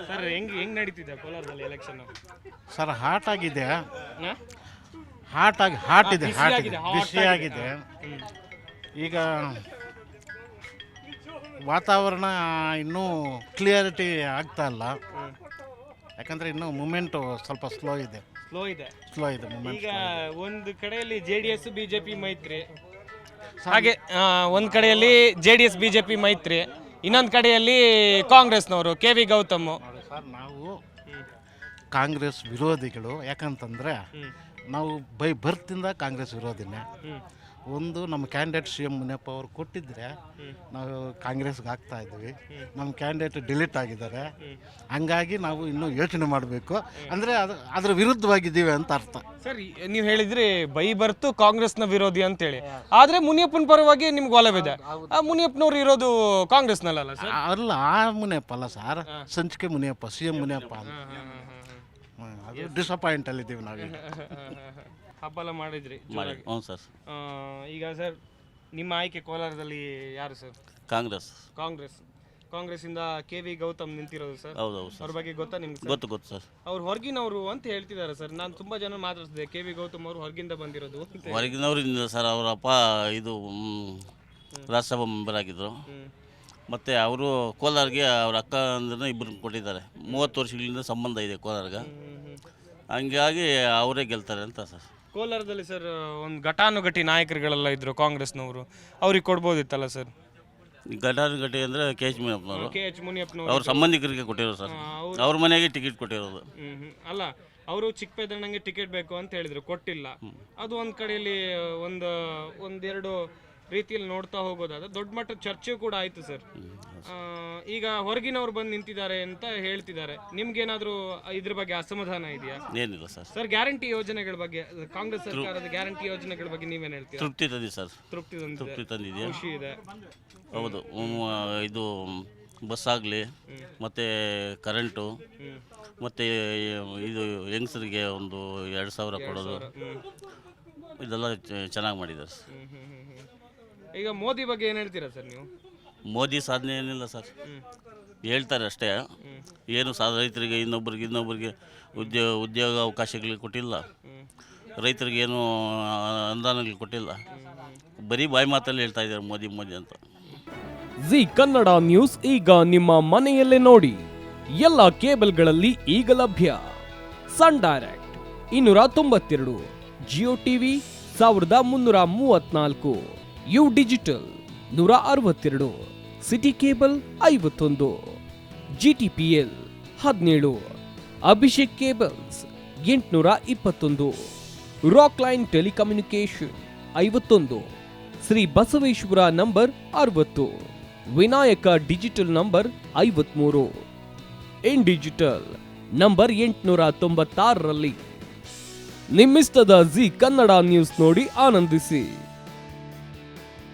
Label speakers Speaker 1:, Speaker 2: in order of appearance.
Speaker 1: Sir ಹೆಂಗ್ ನಡೀತಿದೆ ಕೋಲಾರದಲ್ಲಿ ಎಲೆಕ್ಷನ್?
Speaker 2: ಸರ್ ಹಾಟ್ ಆಗಿದೆ, ಹಾಟ್ ಇದೆ, ಬಿಸಿಯಾಗಿದೆ. ಈಗ ವಾತಾವರಣ ಇನ್ನೂ ಕ್ಲಿಯರಿಟಿ ಆಗ್ತಾ ಇಲ್ಲ, ಯಾಕಂದರೆ ಇನ್ನೂ ಮೂಮೆಂಟು ಸ್ವಲ್ಪ ಸ್ಲೋ ಇದೆ ಮೂಮೆಂಟ್.
Speaker 1: ಈಗ ಒಂದು ಕಡೆಯಲ್ಲಿ JDS BJP ಮೈತ್ರಿ, ಹಾಗೆ ಒಂದು ಕಡೆಯಲ್ಲಿ JDS BJP ಮೈತ್ರಿ, ಇನ್ನೊಂದು ಕಡೆಯಲ್ಲಿ ಕಾಂಗ್ರೆಸ್ನವರು KV ಗೌತಮ್.
Speaker 2: ಸರ್ ನಾವು ಕಾಂಗ್ರೆಸ್ ವಿರೋಧಿಗಳು, ಯಾಕಂತಂದರೆ ನಾವು ಬೈ ಬರ್ತಿಂದ ಕಾಂಗ್ರೆಸ್ ವಿರೋಧಿನೇ. ಒಂದು ನಮ್ಮ ಕ್ಯಾಂಡಿಡೇಟ್ CM ಮುನಿಯಪ್ಪ ಅವರು ಕೊಟ್ಟಿದ್ದರೆ ನಾವು ಕಾಂಗ್ರೆಸ್ಗೆ ಆಗ್ತಾ ಇದ್ವಿ. ನಮ್ಮ ಕ್ಯಾಂಡಿಡೇಟ್ ಡಿಲೀಟ್ ಆಗಿದ್ದಾರೆ, ಹಂಗಾಗಿ ನಾವು ಇನ್ನೂ ಯೋಚನೆ ಮಾಡಬೇಕು. ಅಂದರೆ ಅದರ ವಿರುದ್ಧವಾಗಿದ್ದೀವಿ ಅಂತ ಅರ್ಥ.
Speaker 1: ಸರ್ ನೀವು ಹೇಳಿದ್ರಿ ಬೈ ಬರ್ತು ಕಾಂಗ್ರೆಸ್ನ ವಿರೋಧಿ ಅಂತೇಳಿ, ಆದರೆ ಮುನಿಯಪ್ಪನ ಪರವಾಗಿ ನಿಮ್ಗೆ ಒಲವಿದೆ. ಆ ಮುನಿಯಪ್ಪನವ್ರು ಇರೋದು ಕಾಂಗ್ರೆಸ್ನಲ್ಲ ಸರ್?
Speaker 2: ಅಲ್ಲ, ಆ ಮುನಿಯಪ್ಪ ಅಲ್ಲ ಸರ್, ಸಂಚಿಕೆ ಮುನಿಯಪ್ಪ, CM ಮುನಿಯಪ್ಪ ಅಂತ. ಅದು ಡಿಸಪಾಯಿಂಟಲ್ಲಿದ್ದೀವಿ ನಾವೀಗ.
Speaker 1: ಹಬ್ಬ ಎಲ್ಲ ಮಾಡಿದ್ರಿ?
Speaker 3: ಹ್ಞೂ ಸರ್.
Speaker 1: ಈಗ ಸರ್ ನಿಮ್ಮ ಆಯ್ಕೆ ಕೋಲಾರದಲ್ಲಿ ಯಾರು ಸರ್? ಕಾಂಗ್ರೆಸ್ಸಿಂದ KV ಗೌತಮ್ ನಿಂತಿರೋದು ಸರ್.
Speaker 3: ಹೌದೌದು ಸರ್.
Speaker 1: ಅವ್ರ ಬಗ್ಗೆ ಗೊತ್ತಾ ನಿಮ್ಗೆ?
Speaker 3: ಗೊತ್ತು ಸರ್.
Speaker 1: ಅವ್ರು ಹೊರಗಿನವರು ಅಂತ ಹೇಳ್ತಿದ್ದಾರೆ ಸರ್. ನಾನು ತುಂಬಾ ಜನ ಮಾತಾಡ್ತಿದ್ದೆ, KV ಗೌತಮ್ ಅವರು ಹೊರಗಿಂದ ಬಂದಿರೋದು.
Speaker 3: ಹೊರಗಿನವರಿಂದ ಸರ್. ಅವರ ಅಪ್ಪ ಇದು ರಾಜ್ಯಸಭಾ ಮೆಂಬರ್ ಆಗಿದ್ದರು. ಮತ್ತು ಅವರು ಕೋಲಾರ್ಗೆ ಅವ್ರ ಅಕ್ಕ ಅಂದ್ರೆ ಇಬ್ಬರು ಕೊಟ್ಟಿದ್ದಾರೆ. 30 ವರ್ಷಗಳಿಂದ ಸಂಬಂಧ ಇದೆ ಕೋಲಾರ್ಗೆ, ಹಂಗಾಗಿ ಅವರೇ ಗೆಲ್ತಾರೆ ಅಂತ ಸರ್.
Speaker 1: ಕೋಲಾರದಲ್ಲಿ ಸರ್ ಒಂದು ಘಟಾನುಘಟಿ ನಾಯಕರುಗಳೆಲ್ಲ ಇದ್ರು ಕಾಂಗ್ರೆಸ್ನವರು, ಅವ್ರಿಗೆ ಕೊಡ್ಬೋದಿತ್ತಲ್ಲ ಸರ್?
Speaker 3: ಘಟಾನುಘಟಿ ಅಂದರೆ KH ಮುನಿಯಪ್ಪನವರು ಅವ್ರ ಸಂಬಂಧಿಕರಿಗೆ ಕೊಟ್ಟಿರೋದು ಸರ್. ಅವ್ರ ಮನೆಗೆ ಟಿಕೆಟ್ ಕೊಟ್ಟಿರೋದು.
Speaker 1: ಅಲ್ಲ, ಅವರು ಚಿಕ್ಕಪೇದಣ್ಣಂಗೆ ಟಿಕೆಟ್ ಬೇಕು ಅಂತ ಹೇಳಿದ್ರು, ಕೊಟ್ಟಿಲ್ಲ. ಅದು ಒಂದು ಕಡೆಯಲ್ಲಿ ಒಂದೆರಡು ರೀತಿಯಲ್ಲಿ ನೋಡ್ತಾ ಹೋಗೋದಾದ್ರೆ ದೊಡ್ಡ ಮಟ್ಟದ ಚರ್ಚೆ ಕೂಡ ಆಯಿತು ಸರ್. ಈಗ ಹೊರಗಿನವ್ರು ಬಂದು ನಿಂತಿದ್ದಾರೆ ಅಂತ ಹೇಳ್ತಿದ್ದಾರೆ, ನಿಮ್ಗೇನಾದರೂ ಇದ್ರ ಬಗ್ಗೆ ಅಸಮಾಧಾನ ಇದೆಯಾ?
Speaker 3: ಏನಿಲ್ಲ ಸರ್.
Speaker 1: ಸರ್ ಗ್ಯಾರಂಟಿ ಯೋಜನೆಗಳ ಬಗ್ಗೆ, ಕಾಂಗ್ರೆಸ್ ಸರ್ಕಾರದ ಗ್ಯಾರಂಟಿ ಯೋಜನೆಗಳ ಬಗ್ಗೆ ನೀವೇನು ಹೇಳ್ತೀರಾ?
Speaker 3: ತೃಪ್ತಿ ತಂದಿದೆ ಸರ್.
Speaker 1: ತೃಪ್ತಿ
Speaker 3: ತಂದಿದೆ,
Speaker 1: ಖುಷಿ ಇದೆ.
Speaker 3: ಹೌದು. ಇದು ಬಸ್ ಆಗಲಿ, ಮತ್ತು ಕರೆಂಟು, ಮತ್ತು ಇದು ಯಂಗ್ಸರಿಗೆ ಒಂದು 2000 ಕೊಡೋದು, ಇದೆಲ್ಲ ಚೆನ್ನಾಗಿ ಮಾಡಿದ್ದಾರೆ ಸರ್.
Speaker 1: ಈಗ ಮೋದಿ ಬಗ್ಗೆ ಏನು ಹೇಳ್ತೀರಾ ಸರ್ ನೀವು?
Speaker 3: ಮೋದಿ ಸಾಧನೆ ಏನಿಲ್ಲ ಸರ್, ಹೇಳ್ತಾರೆ ಅಷ್ಟೇ. ಏನು ರೈತರಿಗೆ ಇನ್ನೊಬ್ಬರಿಗೆ ಉದ್ಯೋಗ ಅವಕಾಶಗಳಿಗೆ ಕೊಟ್ಟಿಲ್ಲ, ರೈತರಿಗೆ ಏನು ಅನುದಾನಗಳು ಕೊಟ್ಟಿಲ್ಲ, ಬರೀ ಬಾಯಿ ಮಾತಲ್ಲಿ ಹೇಳ್ತಾ ಇದ್ದಾರೆ ಮೋದಿ ಅಂತ.
Speaker 4: ಜಿ ಕನ್ನಡ ನ್ಯೂಸ್ ಈಗ ನಿಮ್ಮ ಮನೆಯಲ್ಲೇ ನೋಡಿ. ಎಲ್ಲ ಕೇಬಲ್ಗಳಲ್ಲಿ ಈಗ ಲಭ್ಯ. Sun Direct 292, Jio TV 1334, U digital 162, City cable 51, GTPL 17, Abhishek cables 821, Rock Line telecommunication 51, Shri Basaveshwara number 60, Vinayaka digital number 53, in digital number 896ರಲ್ಲಿ. ನಿಮ್ಮಿಸ್ತದ ಜಿ ಕನ್ನಡ ನ್ಯೂಸ್ ನೋಡಿ ಆನಂದಿಸಿ.